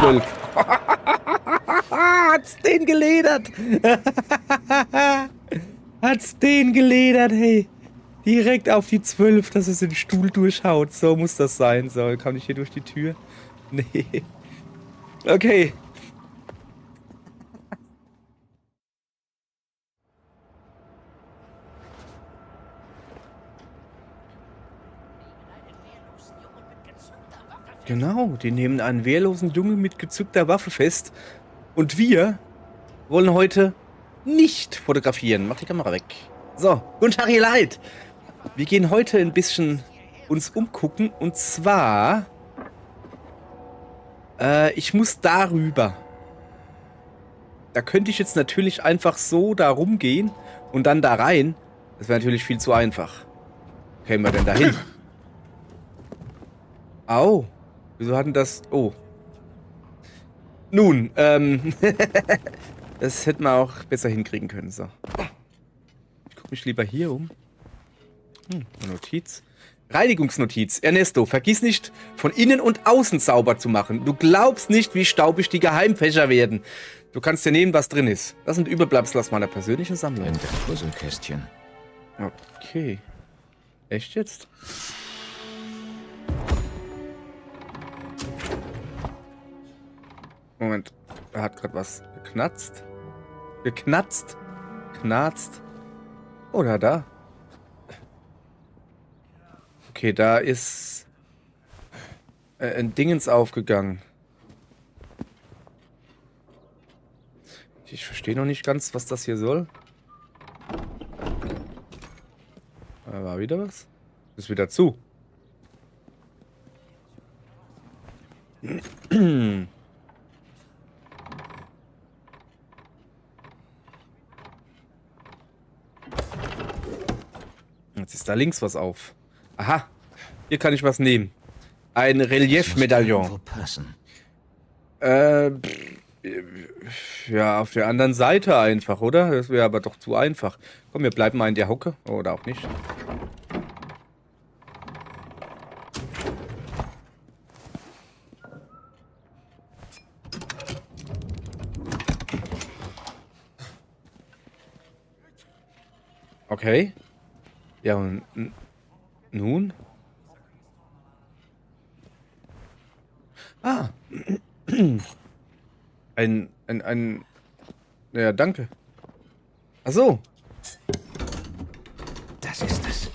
12. Hat's den geledert. Hat's den geledert, hey. Direkt auf die 12, dass es den Stuhl durchhaut. So muss das sein. So, kann ich hier durch die Tür? Nee. Okay. Genau, die nehmen einen wehrlosen Jungen mit gezückter Waffe fest. Und wir wollen heute nicht fotografieren. Mach die Kamera weg. So, guten Tag, ihr Leid. Wir gehen heute ein bisschen uns umgucken. Und zwar... ich muss darüber. Da könnte ich jetzt natürlich einfach so da rumgehen und dann da rein. Das wäre natürlich viel zu einfach. Wo kämen wir denn da hin? Au. Wieso hatten das... Oh. Nun, das hätten wir auch besser hinkriegen können. So. Ich gucke mich lieber hier um. Eine Notiz. Reinigungsnotiz. Ernesto, vergiss nicht, von innen und außen sauber zu machen. Du glaubst nicht, wie staubig die Geheimfächer werden. Du kannst dir nehmen, was drin ist. Das sind Überbleibsel aus meiner persönlichen Sammlung. In der Puzzlekästchen. Okay. Echt jetzt? Moment. Er hat gerade was geknatzt. Geknatzt. Knarzt. Oder da. Okay, da ist ein Dingens aufgegangen. Ich verstehe noch nicht ganz, was das hier soll. Da war wieder was. Ist wieder zu. Jetzt ist da links was auf. Aha, hier kann ich was nehmen. Ein Relief-Medaillon. Ja, auf der anderen Seite einfach, oder? Das wäre aber doch zu einfach. Komm, wir bleiben mal in der Hocke. Oder auch nicht. Okay. Ja, und nun? Ah. Ja, danke. Ach so. Das ist es.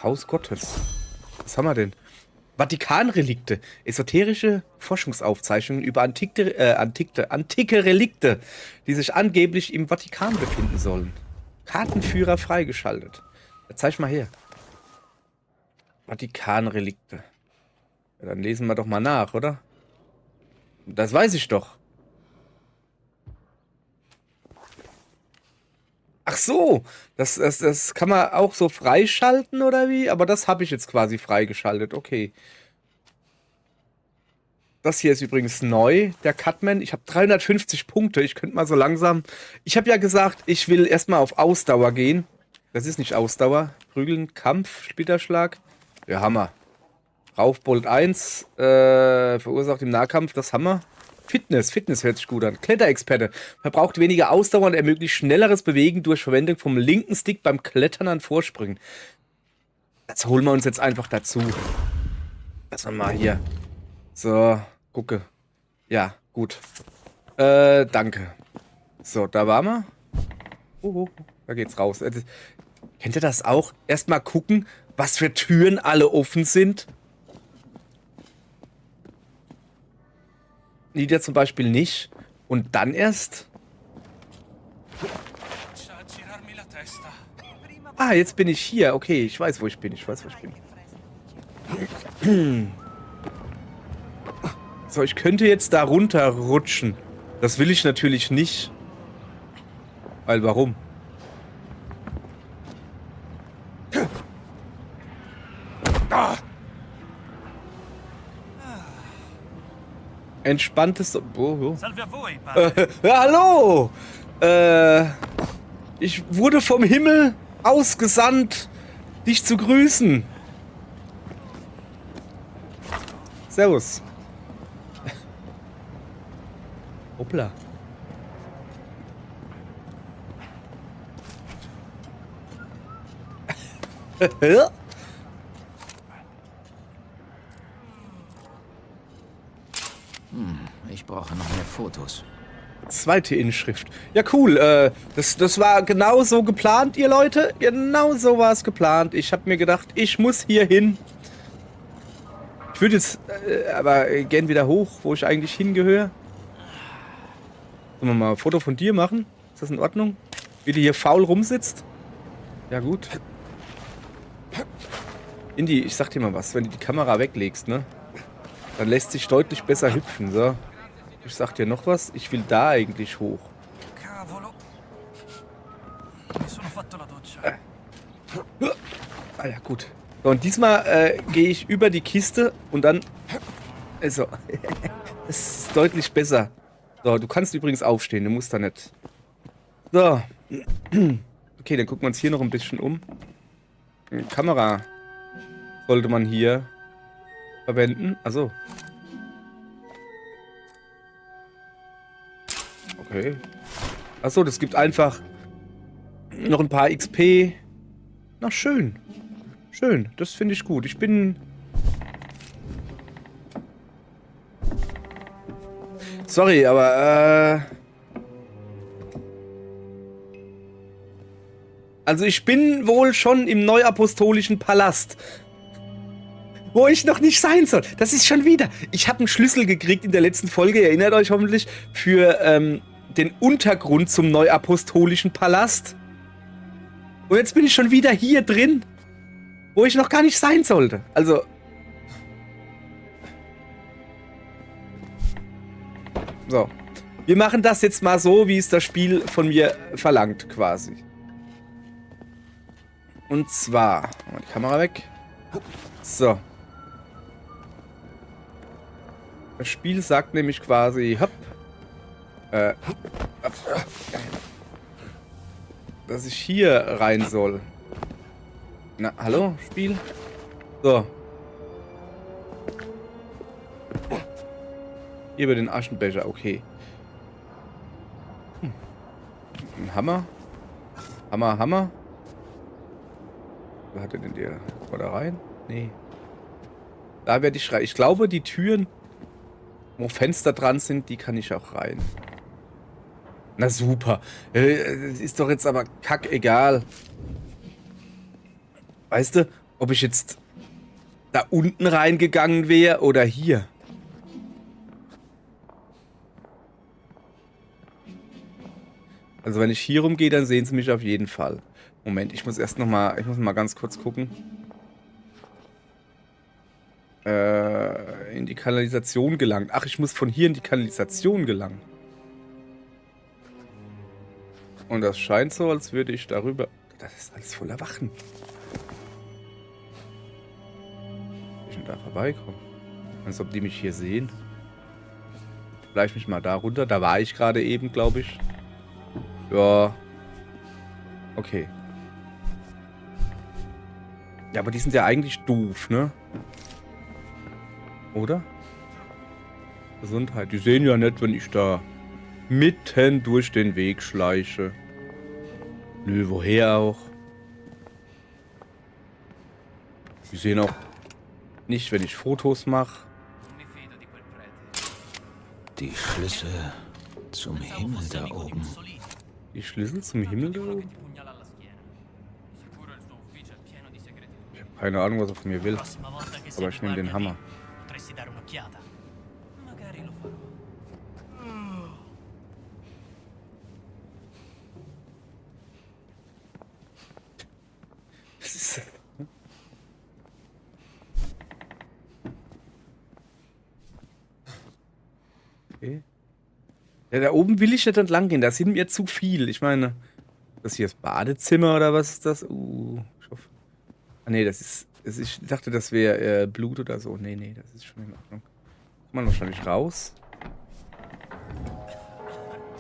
Haus Gottes. Was haben wir denn? Vatikanrelikte. Esoterische Forschungsaufzeichnungen über antike Relikte, die sich angeblich im Vatikan befinden sollen. Kartenführer freigeschaltet. Ja, zeig mal her. Vatikanrelikte. Ja, dann lesen wir doch mal nach, oder? Das weiß ich doch. Ach so, das kann man auch so freischalten, oder wie? Aber das habe ich jetzt quasi freigeschaltet, okay. Das hier ist übrigens neu, der Cutman. Ich habe 350 Punkte, ich könnte mal so langsam... Ich habe ja gesagt, ich will erstmal auf Ausdauer gehen. Das ist nicht Ausdauer. Prügeln, Kampf, Splitterschlag. Ja, Hammer. Raufbolt 1, verursacht im Nahkampf, das Hammer. Fitness hört sich gut an. Kletterexperte. Verbraucht weniger Ausdauer und ermöglicht schnelleres Bewegen durch Verwendung vom linken Stick beim Klettern an Vorsprüngen. Das holen wir uns jetzt einfach dazu. Lass mal hier. So, gucke. Ja, gut. Danke. So, da waren wir. Da geht's raus. Kennt ihr das auch? Erstmal gucken, was für Türen alle offen sind. Nieder zum Beispiel nicht. Und dann erst... Ah, jetzt bin ich hier. Okay, ich weiß, wo ich bin. So, ich könnte jetzt da runterrutschen. Das will ich natürlich nicht. Weil, warum? Entspanntes... hallo! Ich wurde vom Himmel ausgesandt, dich zu grüßen. Servus. Hoppla. Ich brauche noch mehr Fotos. Zweite Inschrift. Ja, cool. Das war genau so geplant, ihr Leute. Genau so war es geplant. Ich habe mir gedacht, ich muss hier hin. Ich würde jetzt aber gern wieder hoch, wo ich eigentlich hingehöre. Sollen wir mal ein Foto von dir machen? Ist das in Ordnung? Wie du hier faul rumsitzt? Ja, gut. Indy, ich sag dir mal was. Wenn du die Kamera weglegst, ne? Dann lässt sich deutlich besser hüpfen, so. Ich sag dir noch was. Ich will da eigentlich hoch. Cavolo. Mi sono fatto la doccia. Ah ja, gut. So, und diesmal gehe ich über die Kiste und dann... Also, es ist deutlich besser. So, du kannst übrigens aufstehen, du musst da nicht. So. Okay, dann gucken wir uns hier noch ein bisschen um. Eine Kamera sollte man hier verwenden. Achso. Okay. Achso, das gibt einfach noch ein paar XP. Na, schön. Schön, das finde ich gut. Ich bin... Sorry, aber, Also ich bin wohl schon im Neuapostolischen Palast. Wo ich noch nicht sein soll. Das ist schon wieder... Ich habe einen Schlüssel gekriegt in der letzten Folge, ihr erinnert euch hoffentlich, für den Untergrund zum Neuapostolischen Palast. Und jetzt bin ich schon wieder hier drin, wo ich noch gar nicht sein sollte. Also... So. Wir machen das jetzt mal so, wie es das Spiel von mir verlangt, quasi. Und zwar... Mal die Kamera weg. So. Das Spiel sagt nämlich quasi... Hopp. Hopp. Dass ich hier rein soll. Na, hallo, Spiel? So. Hier über den Aschenbecher, okay. Ein Hammer. Hammer. Wo hat er denn der? Oder rein? Nee. Da werde ich rein. Ich glaube, die Türen, wo Fenster dran sind, die kann ich auch rein. Na super. Ist doch jetzt aber kackegal. Weißt du, ob ich jetzt da unten reingegangen wäre oder hier? Also wenn ich hier rumgehe, dann sehen sie mich auf jeden Fall. Moment, ich muss erst noch mal, ganz kurz gucken. In die Kanalisation gelangen. Ach, ich muss von hier in die Kanalisation gelangen. Und das scheint so, als würde ich darüber... Das ist alles voller Wachen. Ich schon da vorbeikommen. Als ob die mich hier sehen. Vielleicht mich mal da runter. Da war ich gerade eben, glaube ich. Ja. Okay. Ja, aber die sind ja eigentlich doof, ne? Oder? Gesundheit. Die sehen ja nicht, wenn ich da mitten durch den Weg schleiche. Nö, woher auch? Die sehen auch nicht, wenn ich Fotos mache. Die Schlüssel zum Himmel da oben. Die Schlüssel zum Himmel da oben? Ich habe keine Ahnung, was er von mir will. Aber ich nehme den Hammer. Das ist... Okay. Ja, da oben will ich nicht entlang gehen. Da sind mir zu viel. Ich meine, das hier ist Badezimmer oder was ist das? Ich hoffe. Ah, nee, das ist. Ich dachte, das wäre Blut oder so. Nee, das ist schon in Ordnung. Kommt man wahrscheinlich raus.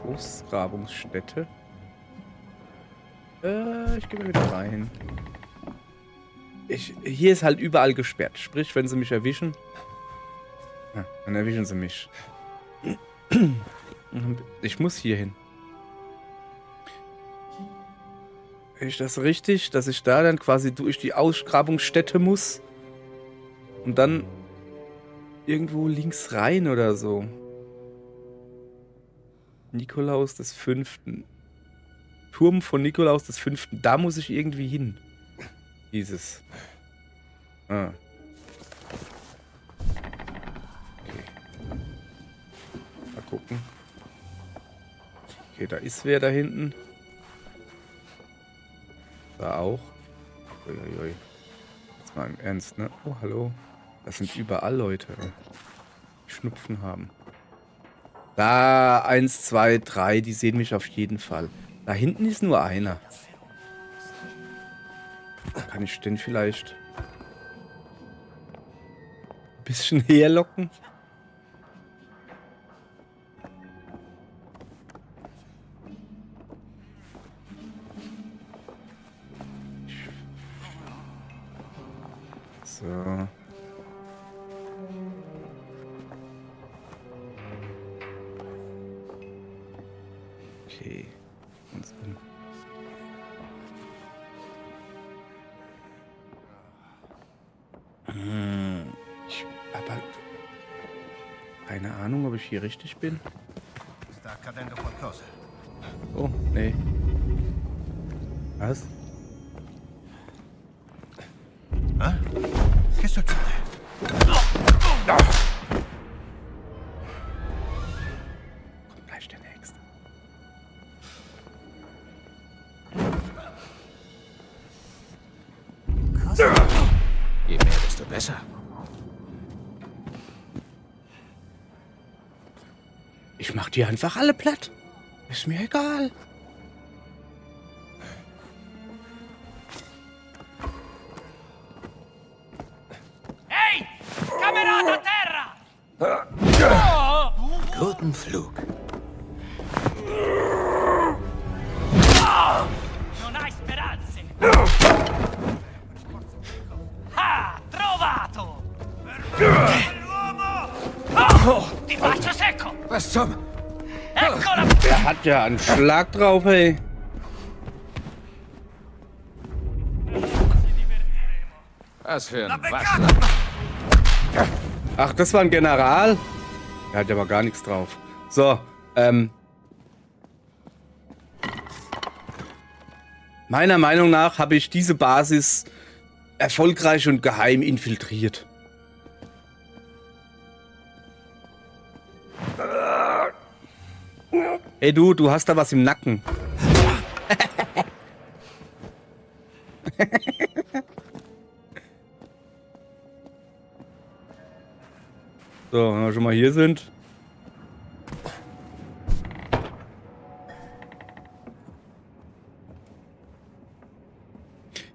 Ausgrabungsstätte. Ich gehe mal wieder rein. Hier ist halt überall gesperrt. Sprich, wenn sie mich erwischen. Ja, dann erwischen sie mich. Ich muss hier hin. Ist das richtig, dass ich da dann quasi durch die Ausgrabungsstätte muss? Und dann irgendwo links rein oder so? Nikolaus des Fünften. Turm von Nikolaus des Fünften. Da muss ich irgendwie hin. Dieses. Ah. Okay. Mal gucken. Okay, da ist wer da hinten. Da auch. Uiuiui. Jetzt mal im Ernst, ne? Oh, hallo. Das sind überall Leute, die Schnupfen haben. Da, 1, 2, 3, die sehen mich auf jeden Fall. Da hinten ist nur einer. Kann ich den vielleicht ein bisschen herlocken? So. Okay. Aber keine Ahnung, ob ich hier richtig bin. Sta accadendo qualcosa. Oh, nee. Was? Che succede? Kommt gleich der Nächste. Je mehr, desto besser. Ich mach die einfach alle platt. Ist mir egal. Ehi! Camerata a terra! Guten Flug. Non hai speranze! Ah! Trovato! Oh, ti faccio secco! Was zum... Eccola! Der hat ja einen Schlag drauf, ey. Was für ein Waschlappen. Ach, das war ein General? Der hat ja aber gar nichts drauf. So, meiner Meinung nach habe ich diese Basis erfolgreich und geheim infiltriert. Hey du hast da was im Nacken. So, wenn wir schon mal hier sind.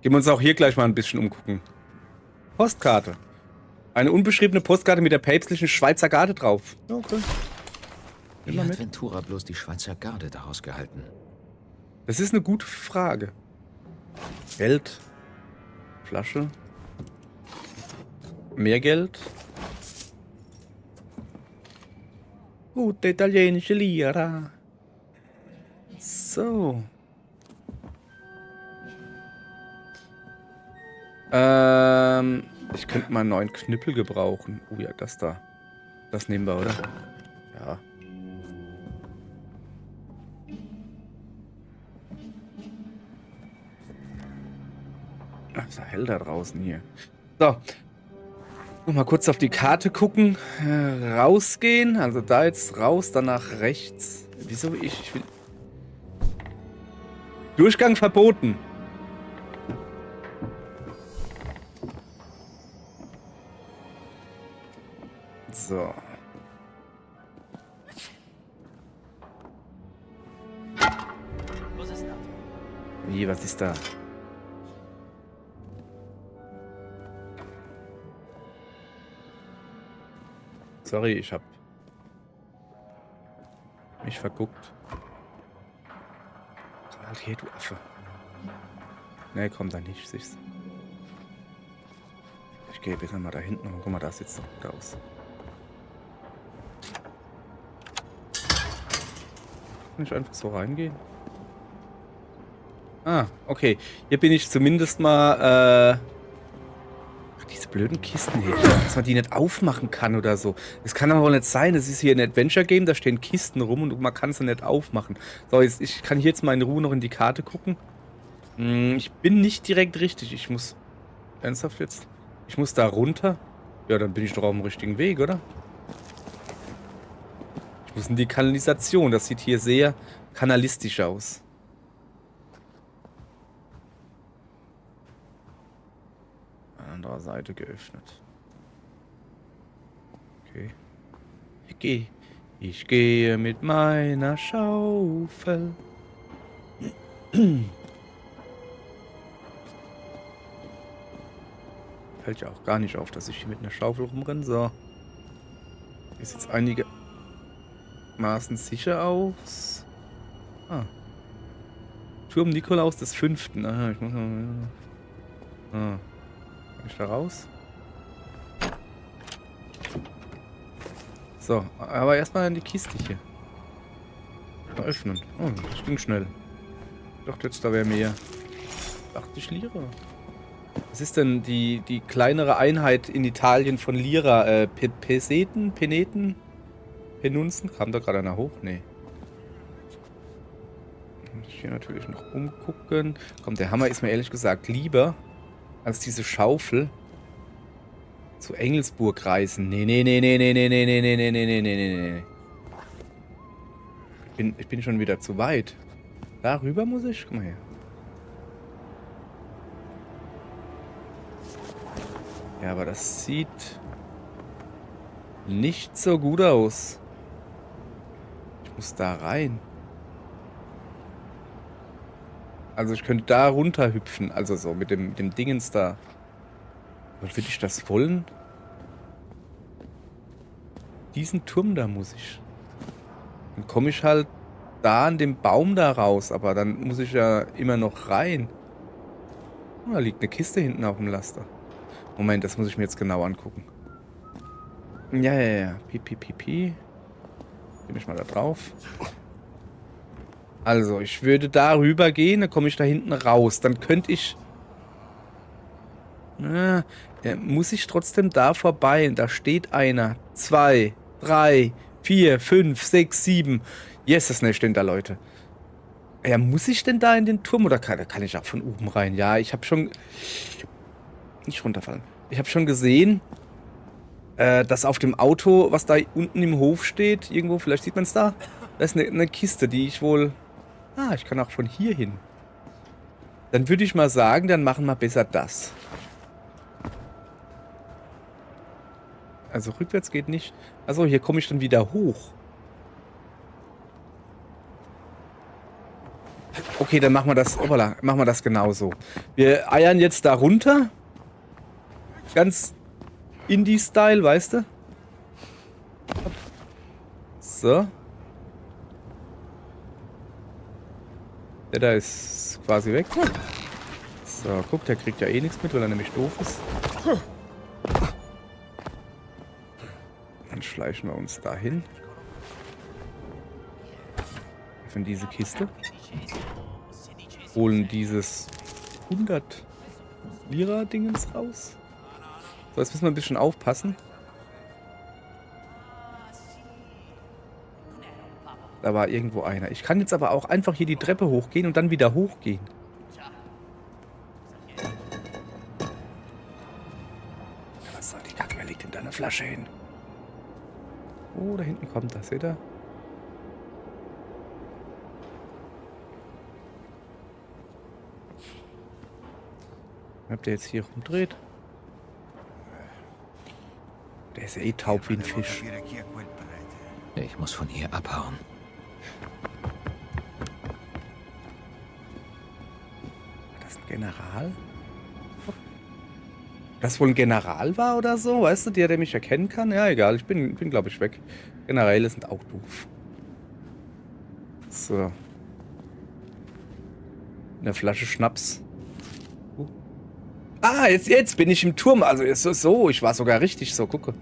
Gehen wir uns auch hier gleich mal ein bisschen umgucken. Postkarte. Eine unbeschriebene Postkarte mit der päpstlichen Schweizer Garde drauf. Okay. Wie hat Ventura bloß die Schweizer Garde daraus gehalten? Das ist eine gute Frage. Geld. Flasche. Mehr Geld. Gute italienische Lira. So. Ich könnte mal einen neuen Knüppel gebrauchen. Oh ja, das da. Das nehmen wir, oder? Ja. Ach, ist ja hell da draußen hier. So. Noch mal kurz auf die Karte gucken. Rausgehen. Also da jetzt raus, dann nach rechts. Wieso ich will... Durchgang verboten. So. Cos'è stato? Wie, was ist da? Sorry, ich hab mich verguckt. Komm halt her, du Affe. Nee, komm da nicht, siehst. Ich gehe bitte mal da hinten und guck mal, das sieht doch gut aus. Kann ich einfach so reingehen? Ah, okay. Hier bin ich zumindest mal, ach, diese blöden Kisten hier. Dass man die nicht aufmachen kann oder so. Das kann aber wohl nicht sein. Das ist hier ein Adventure-Game, da stehen Kisten rum und man kann sie nicht aufmachen. So, jetzt, ich kann hier jetzt mal in Ruhe noch in die Karte gucken. Ich bin nicht direkt richtig. Ich muss... Ernsthaft jetzt? Ich muss da runter? Ja, dann bin ich doch auf dem richtigen Weg, oder? Ich muss in die Kanalisation. Das sieht hier sehr kanalistisch aus. Andere Seite geöffnet. Okay. Ich gehe mit meiner Schaufel. Fällt ja auch gar nicht auf, dass ich hier mit einer Schaufel rumrenne. So. Ist jetzt einigermaßen sicher aus. Ah. Turm Nikolaus des 5. Aha, ich muss mal... Ah. Kann ich da raus? So, aber erstmal in die Kiste hier. Mal öffnen. Oh, das ging schnell. Doch, jetzt da wäre mehr. 80 Lira. Was ist denn die kleinere Einheit in Italien von Lira? Peseten? Peneten? Penunzen? Kam da gerade einer hoch? Nee. Muss ich hier natürlich noch umgucken. Komm, der Hammer ist mir ehrlich gesagt lieber als diese Schaufel. Zu Engelsburg reisen. Nee. Ich bin schon wieder zu weit. Darüber muss ich? Guck mal her. Ja, aber das sieht nicht so gut aus. Ich muss da rein. Also ich könnte da runter hüpfen. Also so mit dem Dingens da. Aber will ich das wollen? Diesen Turm da muss ich. Dann komme ich halt da an dem Baum da raus. Aber dann muss ich ja immer noch rein. Oh, da liegt eine Kiste hinten auf dem Laster. Moment, das muss ich mir jetzt genau angucken. Ja. Pipi. Bin ich mal da drauf. Also, ich würde da rüber gehen, dann komme ich da hinten raus. Dann könnte ich... muss ich trotzdem da vorbei. Und da steht einer. 2, 3, 4, 5, 6, 7. Yes, das stehen da Leute. Ja, muss ich denn da in den Turm? Oder kann ich auch von oben rein? Ja, ich habe schon... Nicht runterfallen. Ich habe schon gesehen, dass auf dem Auto, was da unten im Hof steht, irgendwo, vielleicht sieht man es da, da ist eine Kiste, die ich wohl... Ah, ich kann auch von hier hin. Dann würde ich mal sagen, dann machen wir besser das. Also rückwärts geht nicht. Also hier komme ich dann wieder hoch. Okay, dann machen wir das, opala, machen wir das genauso. Wir eiern jetzt da runter. Ganz Indie-Style, weißt du? So. Der da ist quasi weg. So, guck, der kriegt ja eh nichts mit, weil er nämlich doof ist. Dann schleichen wir uns dahin. Öffnen diese Kiste. Holen dieses 100 Lira-Dingens raus. So, jetzt müssen wir ein bisschen aufpassen. Da war irgendwo einer. Ich kann jetzt aber auch einfach hier die Treppe hochgehen und dann wieder hochgehen. Was soll die Kacke? Wer legt denn da eine Flasche hin? Oh, da hinten kommt das, seht ihr? Habt ihr jetzt hier rumdreht? Der ist ja eh taub wie ein Fisch. Ich muss von hier abhauen. War das ein General? Das wohl ein General war oder so? Weißt du, der mich erkennen kann? Ja, egal. Ich bin glaube ich, weg. Generäle sind auch doof. So. Eine Flasche Schnaps. Ah, jetzt bin ich im Turm. Also ist so. Ich war sogar richtig so. Gucke.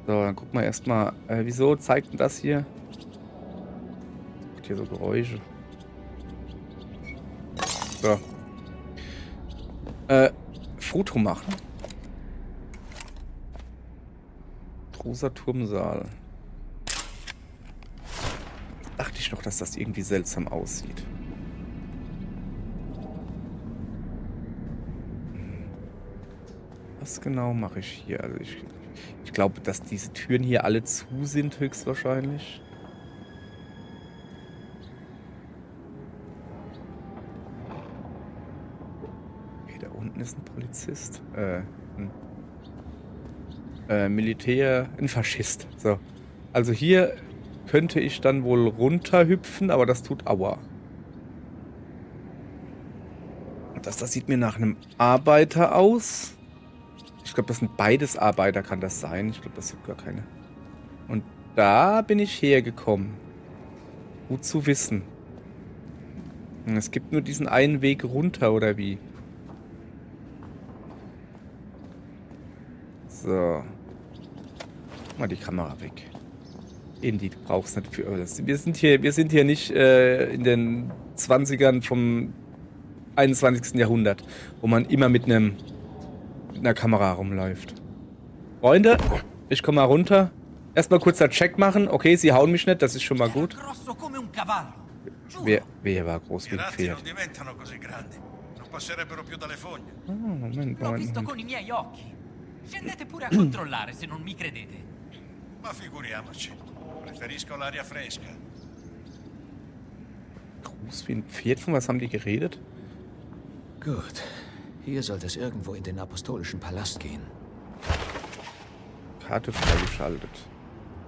So, dann gucken wir erstmal. Wieso zeigt denn das hier? Macht hier so Geräusche. So. Foto machen. Großer Turmsaal. Dachte ich noch, dass das irgendwie seltsam aussieht. Was genau mache ich hier? Also ich glaube, dass diese Türen hier alle zu sind, höchstwahrscheinlich. Okay, da unten ist ein Polizist. Militär, ein Faschist. So. Also hier könnte ich dann wohl runterhüpfen, aber das tut Aua. Das sieht mir nach einem Arbeiter aus. Ich glaube, das sind beides Arbeiter, kann das sein? Ich glaube, das sind gar keine. Und da bin ich hergekommen. Gut zu wissen. Und es gibt nur diesen einen Weg runter, oder wie? So. Mal die Kamera weg. Indy, du brauchst nicht für alles. Wir sind hier nicht in den 20ern vom 21. Jahrhundert, wo man immer mit einer Kamera rumläuft. Freunde, ich komme mal runter. Erstmal kurzer Check machen. Okay, sie hauen mich nicht, das ist schon mal gut. Grosso come un cavallo. Wer war groß wie ein Razzi Pferd? non diventano così grandi. Non passerebbero più dalle fogne. Moment, L'ho visto Moment. con i miei occhi. Scendete pure a controllare se non mi credete. Ma figuriamoci. Preferisco l'aria fresca. Groß wie ein Pferd? Von was haben die geredet? Gut. Hier sollte es irgendwo in den apostolischen Palast gehen. Karte freigeschaltet.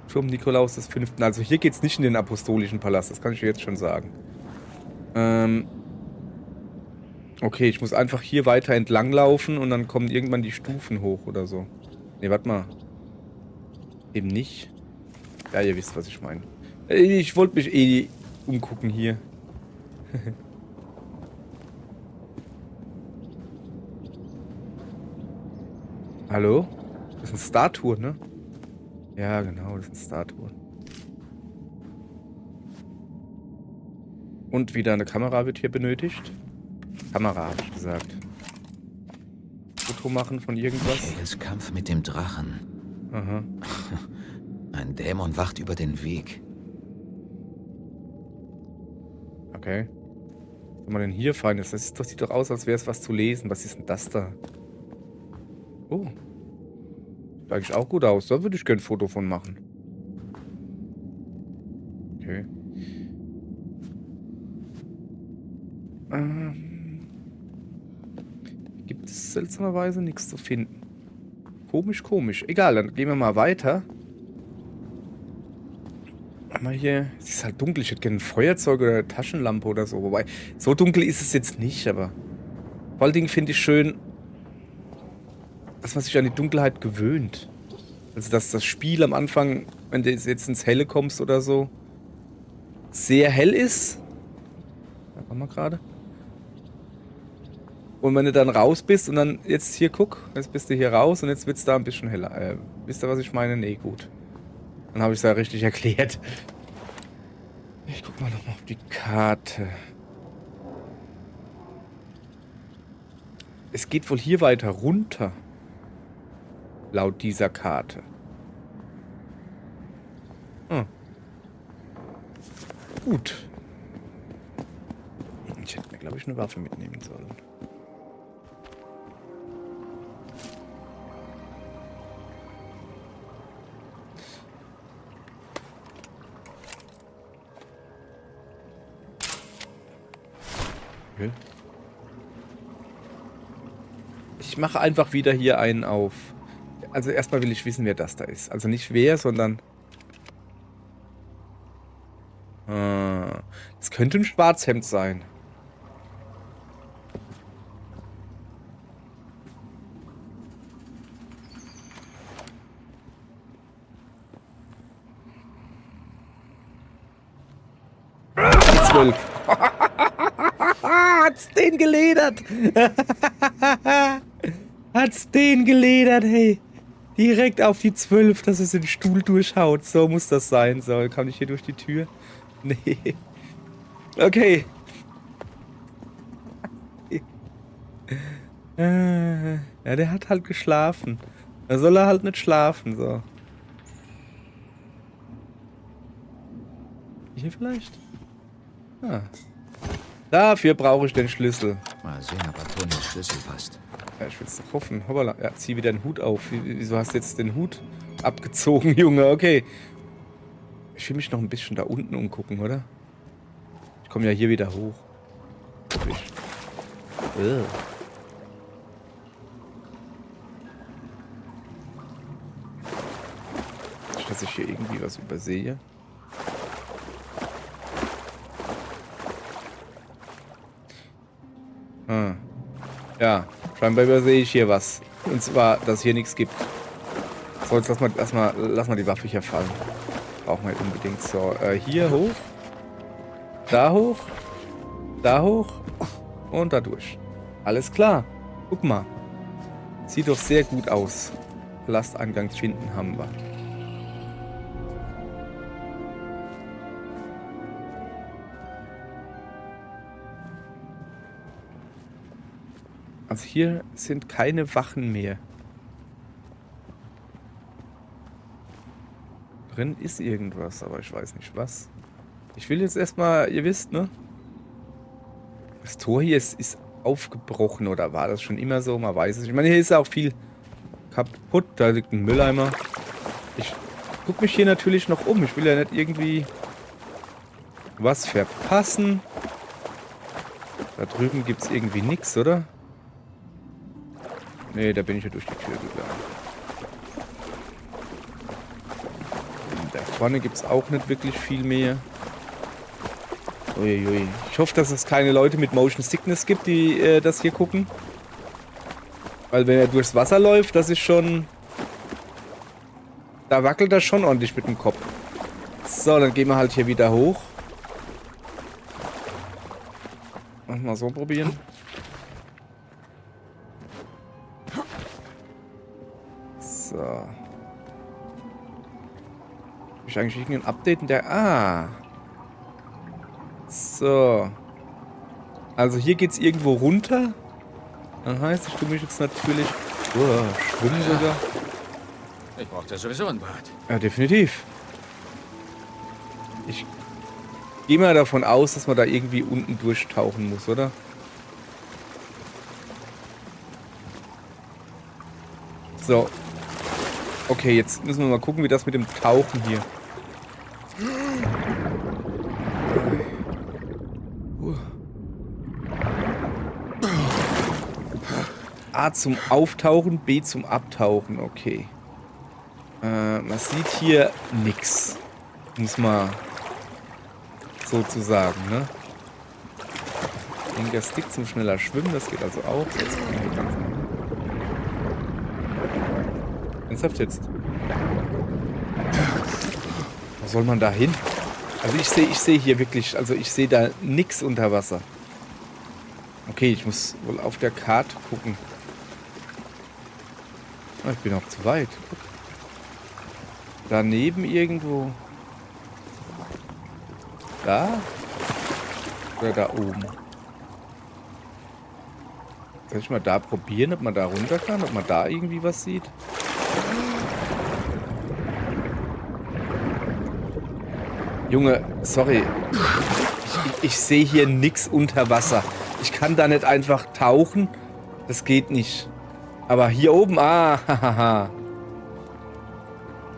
Turm Nikolaus des 5. Also hier geht's nicht in den apostolischen Palast, das kann ich dir jetzt schon sagen. Okay, ich muss einfach hier weiter entlang laufen und dann kommen irgendwann die Stufen hoch oder so. Ne, warte mal. Eben nicht. Ja, ihr wisst, was ich meine. Ich wollte mich eh umgucken hier. Hallo? Das ist eine Statue, ne? Ja, genau, das ist eine Statue. Und wieder eine Kamera wird hier benötigt. Kamera, habe ich gesagt. Foto machen von irgendwas. Hales Kampf mit dem Drachen. Aha. Ein Dämon wacht über den Weg. Okay. Was soll man denn hier fein ist? Das sieht doch aus, als wäre es was zu lesen. Was ist denn das da? Oh. Sieht eigentlich auch gut aus. Da würde ich gerne ein Foto von machen. Okay. Gibt es seltsamerweise nichts zu finden. Komisch, komisch. Egal, dann gehen wir mal weiter. Mal hier. Es ist halt dunkel. Ich hätte gerne ein Feuerzeug oder eine Taschenlampe oder so. Wobei, so dunkel ist es jetzt nicht, aber. Vor allen Dingen finde ich schön, dass man sich an die Dunkelheit gewöhnt. Also, dass das Spiel am Anfang, wenn du jetzt ins Helle kommst oder so, sehr hell ist. Da waren wir gerade. Und wenn du dann raus bist und dann jetzt hier guck, jetzt bist du hier raus und jetzt wird es da ein bisschen heller. Wisst ihr, was ich meine? Nee, gut. Dann habe ich es ja richtig erklärt. Ich guck mal nochmal auf die Karte. Es geht wohl hier weiter runter. Laut dieser Karte. Hm. Gut. Ich hätte mir, glaube ich, eine Waffe mitnehmen sollen. Okay. Ich mache einfach wieder hier einen auf. Also erstmal will ich wissen, wer das da ist. Also nicht wer, sondern... Das könnte ein Schwarzhemd sein. Die 12. Hat's den geledert. Hat's den geledert, hey. Direkt auf die 12, dass es den Stuhl durchhaut. So muss das sein. So, kann ich hier durch die Tür? Nee. Okay. Ja, der hat halt geschlafen. Da soll er halt nicht schlafen, so. Hier vielleicht? Ah. Dafür brauche ich den Schlüssel. Mal sehen, ob Antonius Schlüssel passt. Ja, ich will es doch hoffen. Hoppala. Ja, zieh wieder den Hut auf. Wieso hast du jetzt den Hut abgezogen, Junge? Okay. Ich will mich noch ein bisschen da unten umgucken, oder? Ich komme ja hier wieder hoch. Nicht, dass ich hier irgendwie was übersehe. Ah. Ja, scheinbar übersehe ich hier was. Und zwar, dass es hier nichts gibt. So, jetzt lass mal die Waffe hier fallen. Brauchen wir halt unbedingt. So, hier hoch. Da hoch. Da hoch. Und da durch. Alles klar. Guck mal. Sieht doch sehr gut aus. Palasteingang finden haben wir. Also hier sind keine Wachen mehr. Drin ist irgendwas, aber ich weiß nicht was. Ich will jetzt erstmal, ihr wisst, ne? Das Tor hier ist aufgebrochen oder war das schon immer so? Man weiß es nicht. Ich meine, hier ist auch viel kaputt. Da liegt ein Mülleimer. Ich gucke mich hier natürlich noch um. Ich will ja nicht irgendwie was verpassen. Da drüben gibt es irgendwie nichts, oder? Nee, da bin ich ja durch die Tür gegangen. Da vorne gibt es auch nicht wirklich viel mehr. Uiui. Ich hoffe, dass es keine Leute mit Motion Sickness gibt, die das hier gucken. Weil wenn er durchs Wasser läuft, das ist schon... Da wackelt er schon ordentlich mit dem Kopf. So, dann gehen wir halt hier wieder hoch. Mal so probieren. So. Habe ich eigentlich irgendein Update in der... Ah. So. Also hier geht's irgendwo runter. Dann heißt, ich tue mich jetzt natürlich... schwimmen sogar. Ich brauchte sowieso ein Bad. Ja, definitiv. Ich gehe mal davon aus, dass man da irgendwie unten durchtauchen muss, oder? So. Okay, jetzt müssen wir mal gucken, wie das mit dem Tauchen hier. A zum Auftauchen, B zum Abtauchen, okay. Man sieht hier nix. Muss man sozusagen, ne? Der Stick zum schneller Schwimmen, das geht also auch. Jetzt kommen wir hier ganz hin. Ernsthaft jetzt? Wo soll man da hin? Also ich sehe hier wirklich, also ich sehe da nix unter Wasser. Okay, ich muss wohl auf der Karte gucken. Ah, ich bin auch zu weit. Guck. Daneben irgendwo. Da? Oder da oben? Soll ich mal da probieren, ob man da runter kann? Ob man da irgendwie was sieht? Junge, sorry. Ich sehe hier nix unter Wasser. Ich kann da nicht einfach tauchen. Das geht nicht. Aber hier oben, hahaha.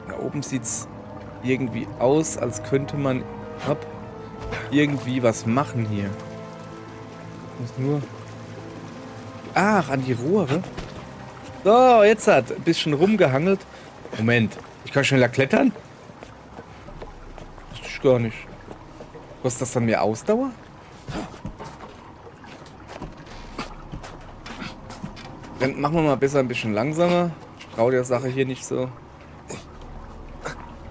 Da oben sieht's irgendwie aus, als könnte man irgendwie was machen hier. Ich muss nur... Ach, an die Rohre. So, jetzt hat ein bisschen rumgehangelt. Moment, ich kann schneller klettern? Das ist gar nicht. Kostet das dann mehr Ausdauer? Dann machen wir mal besser ein bisschen langsamer. Ich traue der Sache hier nicht so.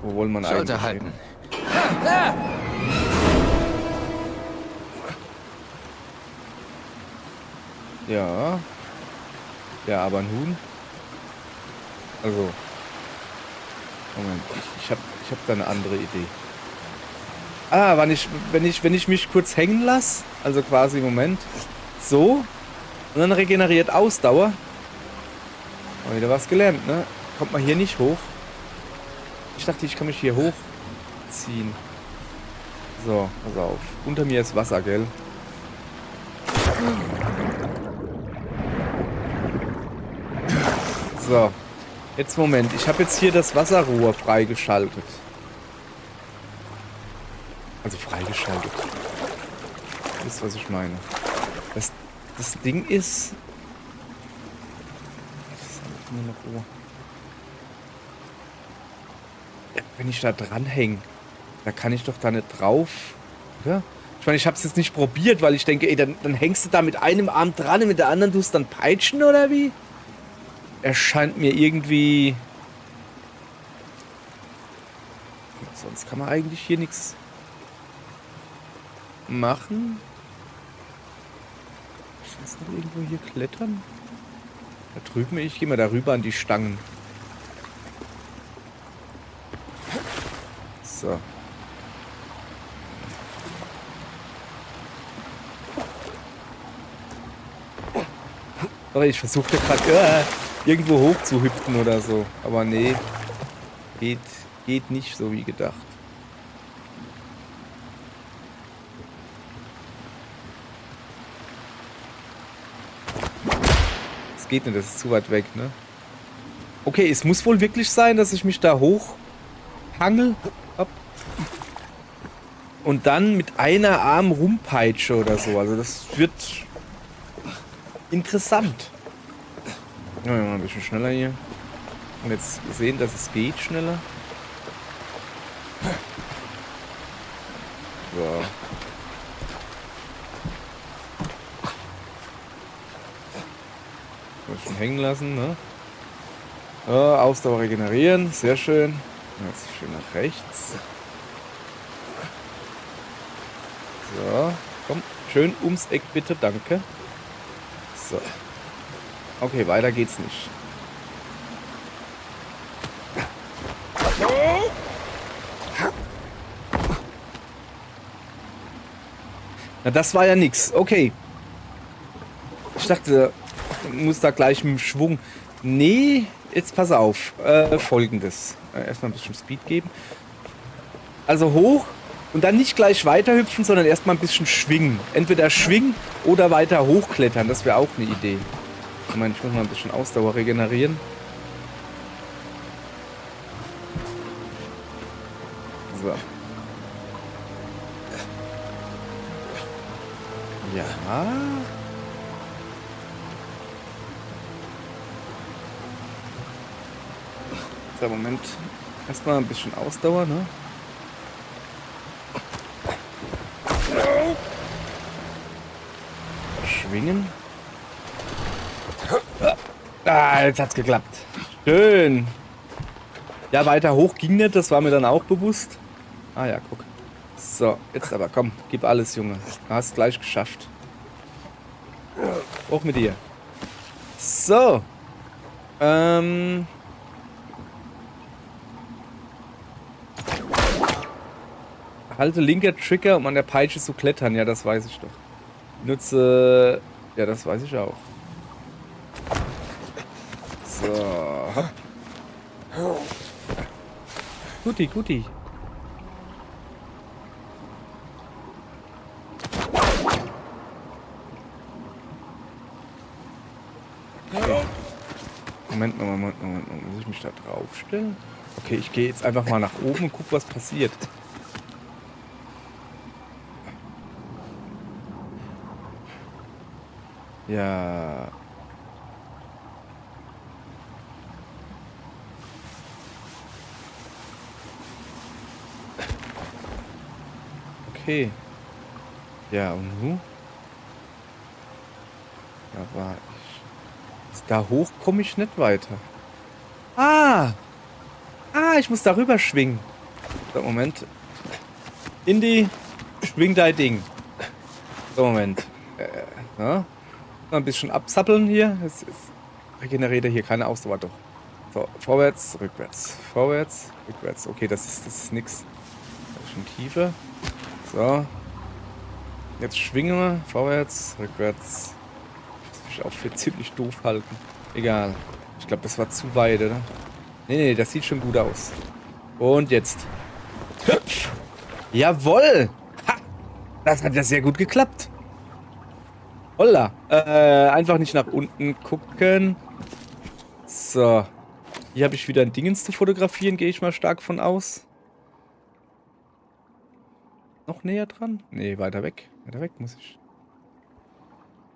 Wo wollen wir eigentlich halten. Ja. Ja, aber ein Huhn. Also. Moment, ich hab da eine andere Idee. Ah, wenn ich mich kurz hängen lasse, also quasi im Moment, so, und dann regeneriert Ausdauer. Mal wieder was gelernt, ne? Kommt man hier nicht hoch. Ich dachte, ich kann mich hier hochziehen. So, pass auf. Unter mir ist Wasser, gell? So. Jetzt Moment. Ich habe jetzt hier das Wasserrohr freigeschaltet. Also freigeschaltet. Das ist, was ich meine. Das Ding ist... Das ist einfach nur noch Rohr. Ja, wenn ich da dran hänge, da kann ich doch da nicht drauf, oder? Ich meine, ich habe es jetzt nicht probiert, weil ich denke, ey, dann hängst du da mit einem Arm dran und mit der anderen tust du dann peitschen, oder wie? Erscheint mir irgendwie... Sonst kann man eigentlich hier nichts machen. Ich muss noch irgendwo hier klettern. Da drüben, ich gehe mal darüber an die Stangen. So. Sorry, ich versuchte gerade irgendwo hoch zu hüpfen oder so. Aber nee. Geht nicht so wie gedacht. Das geht nicht, das ist zu weit weg, ne? Okay, es muss wohl wirklich sein, dass ich mich da hochhangel. Hopp. Und dann mit einer Arm rumpeitsche oder so. Also das wird interessant. Ja, mal ein bisschen schneller hier. Und jetzt sehen, dass es geht schneller. So. Mal schon hängen lassen, ne? Ausdauer regenerieren, sehr schön. Jetzt schön nach rechts. So, komm, schön ums Eck bitte, danke. So. Okay, weiter geht's nicht. Na, das war ja nix. Okay. Ich dachte, ich muss da gleich mit dem Schwung. Nee, jetzt pass auf. Folgendes. Erstmal ein bisschen Speed geben. Also hoch und dann nicht gleich weiterhüpfen, sondern erstmal ein bisschen schwingen. Entweder schwingen oder weiter hochklettern. Das wäre auch eine Idee. Ich meine, ich muss mal ein bisschen Ausdauer regenerieren. So. Ja. So, Moment. Erstmal ein bisschen Ausdauer, ne? Schwingen. Ah, jetzt hat's geklappt. Schön. Ja, weiter hoch ging nicht, das war mir dann auch bewusst. Ah ja, guck. So, jetzt aber komm, gib alles, Junge. Du hast es gleich geschafft. Hoch mit dir. So. Halte linker Trigger, um an der Peitsche zu klettern. Ja, das weiß ich doch. Nutze... Ja, das weiß ich auch. So, hopp. Guti, guti. Okay. Moment. Muss ich mich da drauf stellen? Okay, ich gehe jetzt einfach mal nach oben und guck, was passiert. Ja. Okay. Ja, und nun? Da war ich. Da hoch komme ich nicht weiter. Ah! Ah, ich muss darüber schwingen. So, Moment. Indy, schwing dein Ding. So, Moment. Ja. Mal ein bisschen abzappeln hier. Jetzt regeneriert er hier keine Ausdauer, doch. So, vorwärts, rückwärts. Vorwärts, rückwärts. Okay, das ist nix. Ein bisschen tiefer. So. Jetzt schwingen wir. Vorwärts, rückwärts. Das muss ich auch für ziemlich doof halten. Egal. Ich glaube, das war zu weit, oder? Nee, das sieht schon gut aus. Und jetzt. Hüpf! Jawoll! Ha! Das hat ja sehr gut geklappt. Holla. Einfach nicht nach unten gucken. So. Hier habe ich wieder ein Dingens zu fotografieren, gehe ich mal stark von aus. Noch näher dran? Nee, weiter weg. Weiter weg muss ich.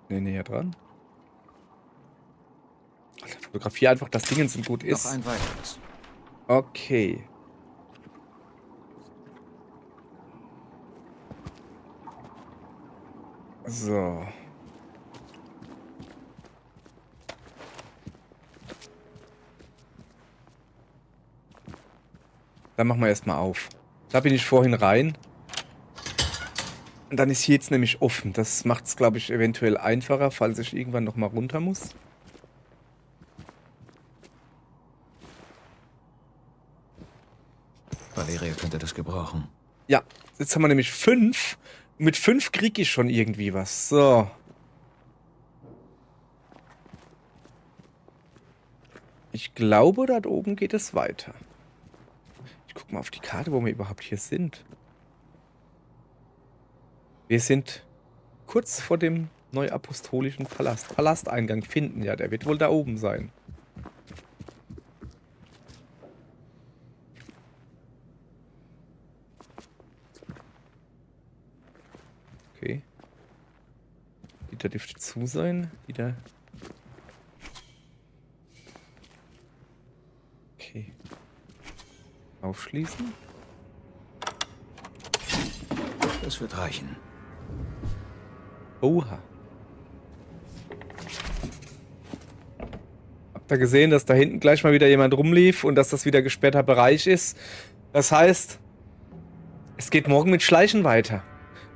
Nee, näher dran. Also fotografiere einfach, dass Dingens und gut ist. Noch ein weiteres. Okay. So. Dann machen wir erstmal auf. Da bin ich vorhin rein. Und dann ist hier jetzt nämlich offen. Das macht es, glaube ich, eventuell einfacher, falls ich irgendwann nochmal runter muss. Valeria könnte das gebrauchen. Ja, jetzt haben wir nämlich 5. Und mit 5 kriege ich schon irgendwie was. So. Ich glaube, da oben geht es weiter. Ich gucke mal auf die Karte, wo wir überhaupt hier sind. Wir sind kurz vor dem Neuapostolischen Palast. Palasteingang finden, ja, der wird wohl da oben sein. Okay. Die da dürfte zu sein. Die da. Okay. Aufschließen. Das wird reichen. Oha. Habt ihr gesehen, dass da hinten gleich mal wieder jemand rumlief und dass das wieder gesperrter Bereich ist? Das heißt, es geht morgen mit Schleichen weiter.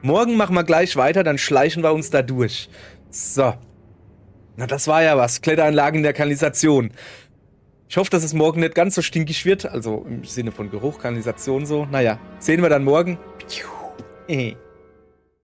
Morgen machen wir gleich weiter, dann schleichen wir uns da durch. So. Na, das war ja was. Kletteranlagen in der Kanalisation. Ich hoffe, dass es morgen nicht ganz so stinkig wird. Also im Sinne von Geruch, Kanalisation so. Naja, sehen wir dann morgen.